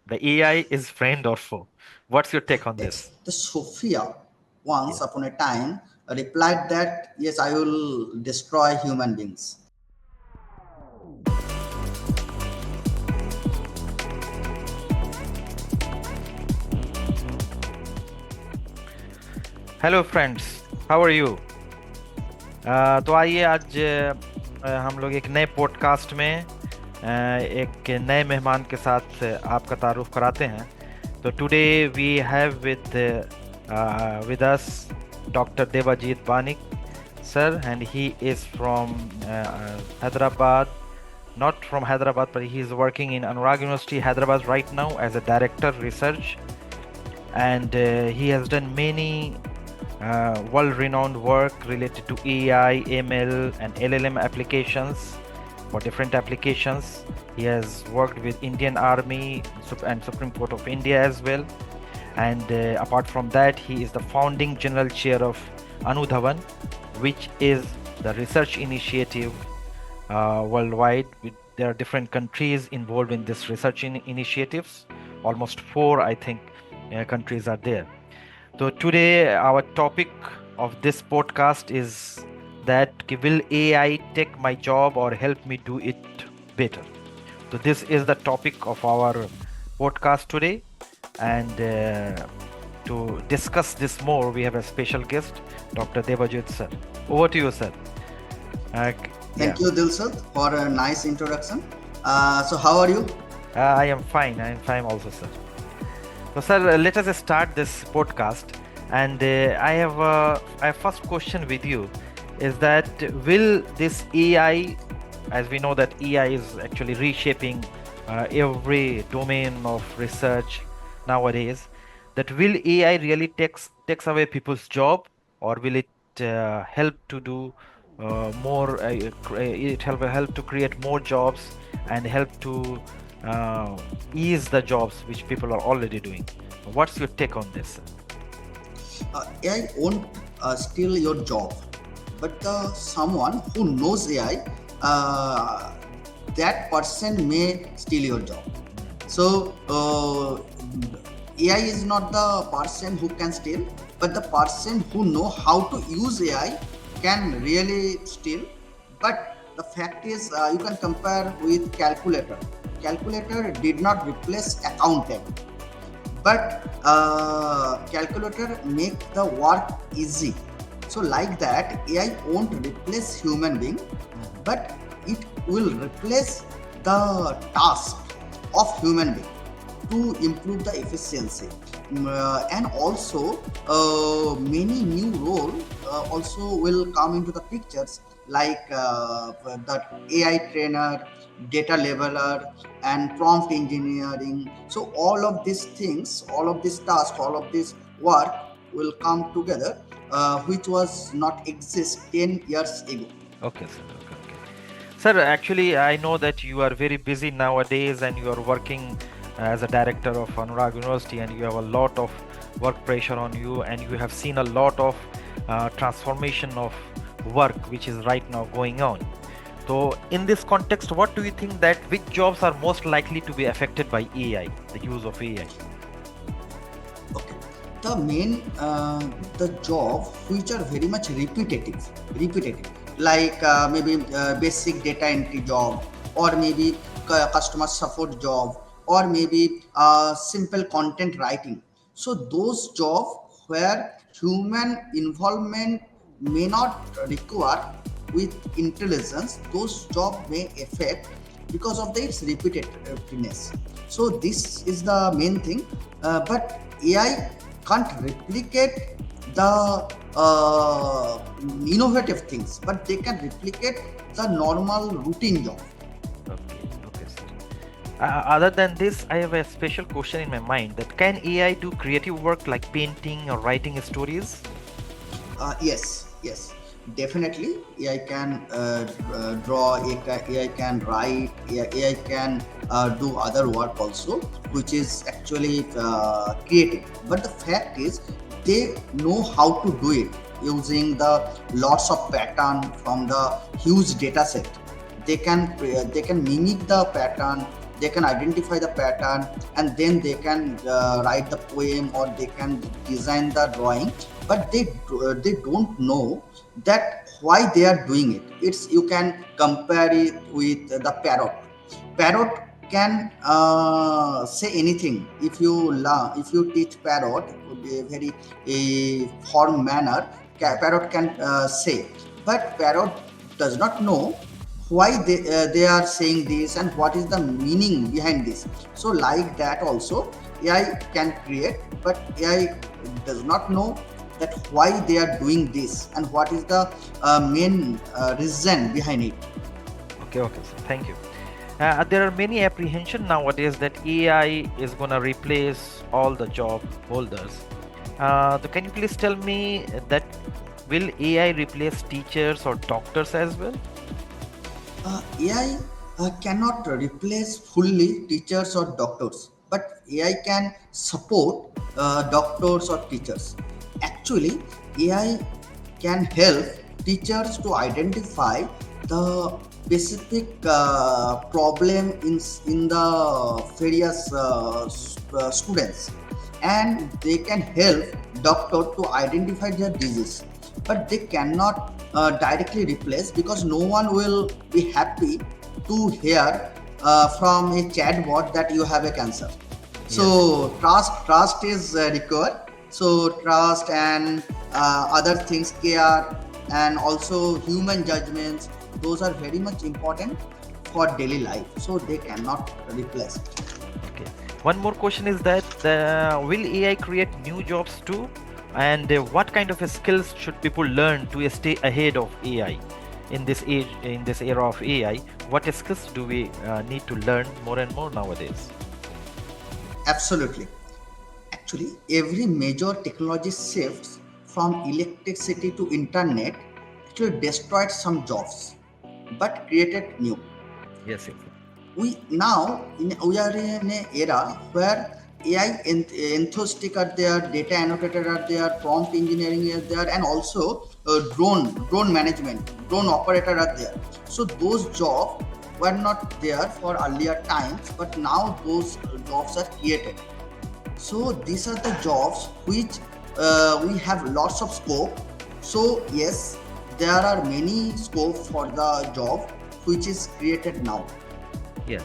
The AI is friend or foe? What's your take on Yes, this? the Sophia, once Yes. upon a time, replied that, yes, I will destroy human beings. Hello friends, how are you? तो आइए आज हम लोग एक नए podcast में एक नए मेहमान के साथ आपका तारुफ कराते हैं। तो today we have with us doctor Debajit Banik sir, and he is from Hyderabad. Not from Hyderabad, but he is working in Anurag University, Hyderabad right now as a director research, and he has done many world-renowned work related to AI, ML, and LLM applications for different applications. He has worked with Indian Army and Supreme Court of India as well. And apart from that, he is the founding general chair of Anudhavan, which is the research initiative worldwide. There are different countries involved in this research initiatives. Almost four, I think, countries are there. So today, our topic of this podcast is that will AI take my job or help me do it better? So this is the topic of our podcast today, and to discuss this more, we have a special guest, Dr. Debajyoty sir. Over to you, sir. Yeah, Thank you, Dilsad, for a nice introduction. So, how are you? I am fine. I am fine also, sir. So, sir, let us start this podcast. And I have first question with you is that will this AI, as we know that AI is actually reshaping every domain of research nowadays, that will AI really takes away people's job, or will it help to do more? It help to create more jobs and help to ease the jobs which people are already doing. What's your take on this? AI won't steal your job, but someone who knows AI, that person may steal your job. So, AI is not the person who can steal, but the person who know how to use AI can really steal. But the fact is, you can compare with calculator. Calculator did not replace accountant, but calculator make the work easy. So like that, AI won't replace human being, but it will replace the task of human being to improve the efficiency. And also many new role also will come into the pictures, like the AI trainer, data leveler, and prompt engineering. So all of these things, all of these tasks, all of this work will come together, which was not exist 10 years ago. Okay, sir. Okay, okay. Sir, actually, I know that you are very busy nowadays and you are working as a director of Anurag University, and you have a lot of work pressure on you, and you have seen a lot of transformation of work which is right now going on. So, in this context, what do you think that which jobs are most likely to be affected by AI, the use of AI? Okay, the main the job which are very much repetitive, like maybe basic data entry job, or maybe customer support job, or maybe simple content writing. So those jobs where human involvement may not require with intelligence, those jobs may affect because of its repetitiveness. So this is the main thing. But AI can't replicate the innovative things, but they can replicate the normal routine job. Okay, okay, sir. Other than this, I have a special question in my mind that can AI do creative work like painting or writing stories? Yes, definitely. AI can draw, AI can write, AI can do other work also, which is actually creative. But the fact is, they know how to do it using the lots of pattern from the huge data set. They can mimic the pattern, they can identify the pattern, and then they can write the poem or they can design the drawing. But they don't know that why they are doing it. It's, you can compare it with the parrot can say anything. If you learn, if you teach parrot a very a form manner, parrot can say. But parrot does not know why they are saying this and what is the meaning behind this. So like that also AI can create, but AI does not know that why they are doing this and what is the main reason behind it. Okay, okay, sir. Thank you. There are many apprehension nowadays that AI is gonna replace all the job holders. So can you please tell me that will AI replace teachers or doctors as well? AI cannot replace fully teachers or doctors, but AI can support doctors or teachers. Actually, AI can help teachers to identify the specific problem in the various students, and they can help doctor to identify their disease, but they cannot directly replace, because no one will be happy to hear from a chatbot that you have a cancer. Yes. So trust is required. So trust and other things, care, and also human judgments, those are very much important for daily life, so they cannot replace. Okay. One more question is that will AI create new jobs too? And what kind of skills should people learn to stay ahead of AI in this age, in this era of AI? What skills do we need to learn more and more nowadays? Absolutely. Actually, every major technology shifts from electricity to internet actually destroyed some jobs but created new. Yes, yes. We are in an era where AI enthusiasts are there, data annotator are there, prompt engineering is there, and also drone management, drone operator are there. So those jobs were not there for earlier times, but now those jobs are created. So these are the jobs which we have lots of scope. So yes, there are many scope for the job which is created now. Yeah.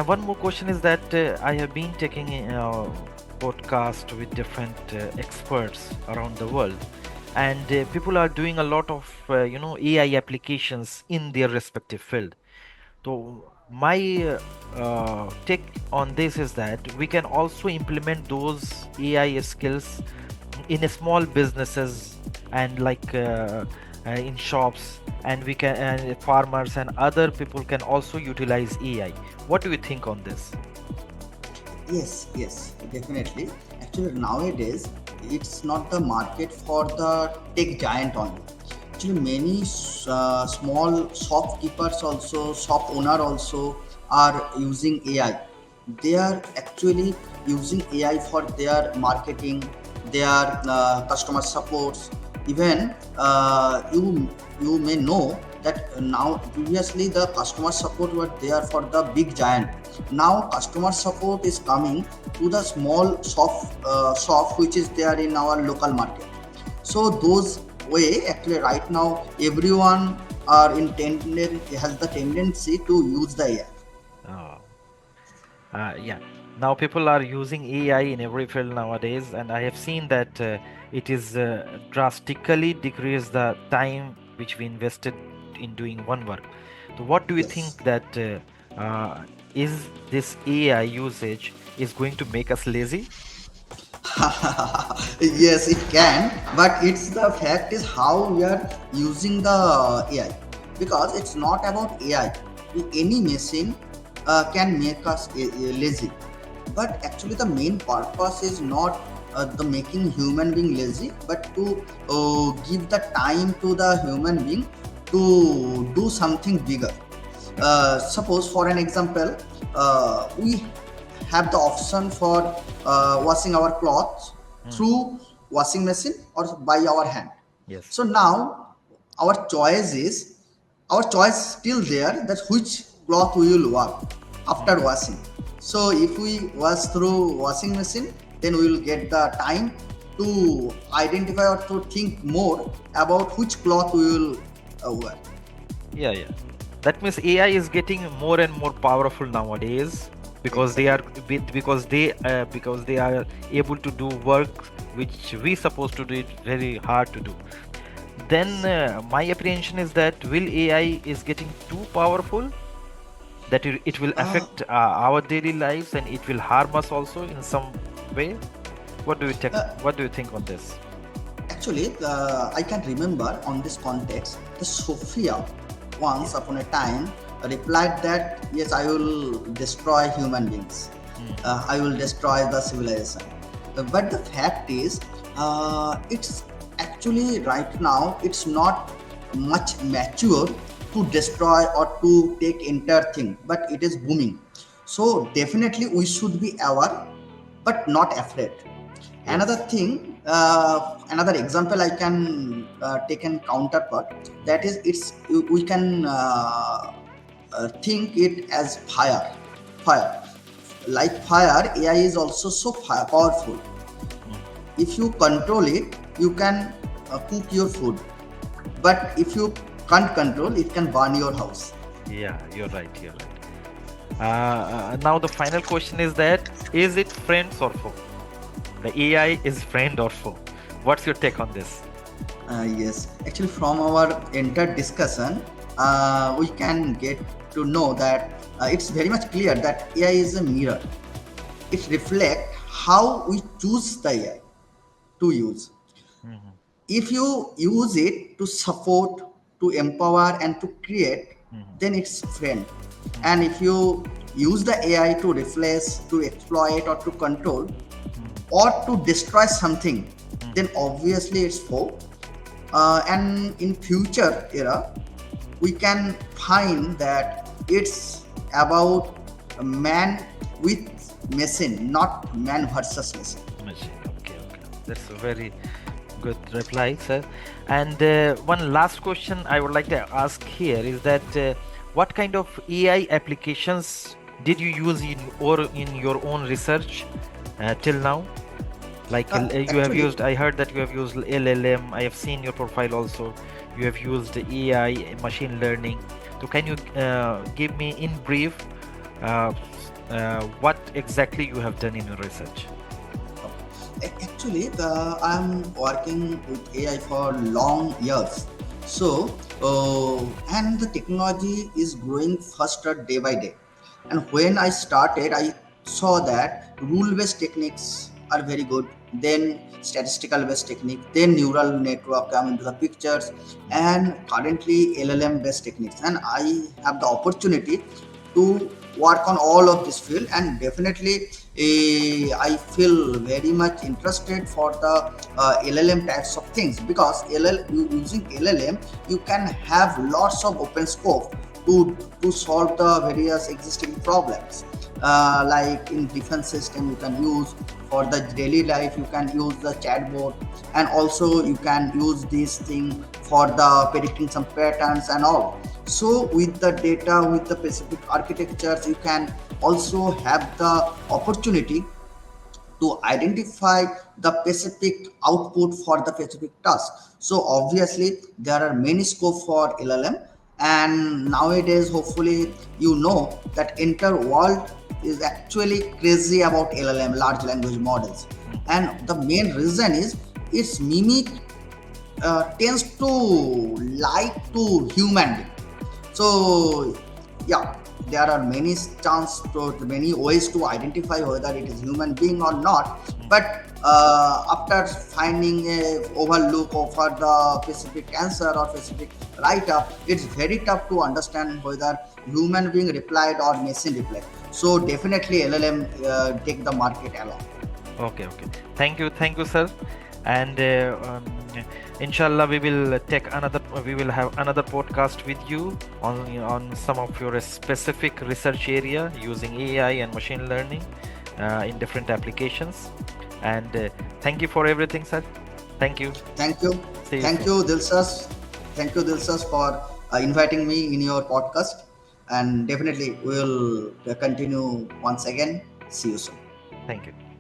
One more question is that I have been taking a podcast with different experts around the world, and people are doing a lot of AI applications in their respective field. So my take on this is that we can also implement those AI skills in small businesses and in shops, and we can, and farmers and other people can also utilize AI. What do you think on this? Yes, definitely. Actually, nowadays it's not the market for the tech giant only. Actually, many small shopkeepers also, shop owner also are using AI. They are actually using AI for their marketing, their customer supports. Even you may know that now previously the customer support were there for the big giant. Now customer support is coming to the small shop which is there in our local market. So those way, actually right now everyone are intended, has the tendency to use the AI. Oh, yeah. Now people are using AI in every field nowadays, and I have seen that it is drastically decreased the time which we invested in doing one work. So, what do you Yes. think that is this AI usage is going to make us lazy? Yes, it can, but it's the fact is how we are using the AI, because it's not about AI. Any machine can make us lazy, but actually the main purpose is not the making human being lazy, but to give the time to the human being to do something bigger. Suppose for an example, we have the option for washing our clothes Hmm. through washing machine or by our hand. Yes. So now our choice is, our choice still there, that which cloth we will wear. after washing. So if we wash through washing machine, then we will get the time to identify or to think more about which cloth we will wear. Yeah, yeah. That means AI is getting more and more powerful nowadays because they are Exactly. because they are able to do work which we supposed to do it very hard to do. Then my apprehension is that will AI is getting too powerful that it will Uh, affect our daily lives and it will harm us also in some way. What do you think? uh, What do you think on this? Actually, I can remember on this context, the Sophia Yeah. once upon a time replied that yes, I will destroy human beings. Mm. I will destroy the civilization. But the fact is, it's actually right now it's not much mature to destroy or to take entire thing, but it is booming. So definitely we should be aware, but not afraid. Another Yes. thing, another example I can take in counterpart, that is it's we can think it as fire. Like fire, AI is also so powerful. Mm. If you control it, you can cook your food. But if you can't control, it can burn your house. Yeah, you're right. You're right. Now the final question is it friends or foe? The AI is friend or foe? What's your take on this? Yes, actually, from our entire discussion, we can get to know that it's very much clear that AI is a mirror. It reflects how we choose the AI to use. Mhm, If you use it to support, to empower, and to create, mhm, then it's friend. mhm, And if you use the AI to replace, to exploit, or to control, mhm, or to destroy something, mhm. then obviously it's foe. And in future era, we can find that it's about man with machine, not man versus machine. Machine. Okay, okay. That's a very good reply, sir. And one last question I would like to ask here is that what kind of AI applications did you use in your own research till now? Like you have Actually, used, I heard that you have used LLM. I have seen your profile also. You have used AI, machine learning. So can you give me in brief what exactly you have done in your research? actually, I'm working with AI for long years. So, and the technology is growing faster day by day. And when I started, I saw that rule-based techniques are very good. Then statistical-based technique, then neural network come into the pictures, and currently LLM-based techniques. And I have the opportunity to work on all of this field, and definitely I feel very much interested for the LLM types of things, because using LLM you can have lots of open scope to solve the various existing problems, like in defense system you can use, for the daily life you can use the chatbot, and also you can use this thing for the predicting some patterns and all. So with the data, with the specific architectures, you can also have the opportunity to identify the specific output for the specific task. So obviously there are many scope for LLM, and nowadays hopefully you know that entire world is actually crazy about LLM, large language models, Mhm. and the main reason is its mimic tends to like to human being. So yeah, there are many chance to many ways to identify whether it is human being or not. But after finding a overlook over the specific answer or specific write up, it's very tough to understand whether human being replied or machine replied. So definitely LLM take the market along. Okay, okay. Thank you, sir. And inshallah, we will have another podcast with you on some of your specific research area using AI and machine learning in different applications. And thank you for everything, sir. Thank you. Thank you. See you Thank soon. you, Dilsas. Thank you, Dilsas, for inviting me in your podcast. and definitely we will continue once again. See you soon. Thank you.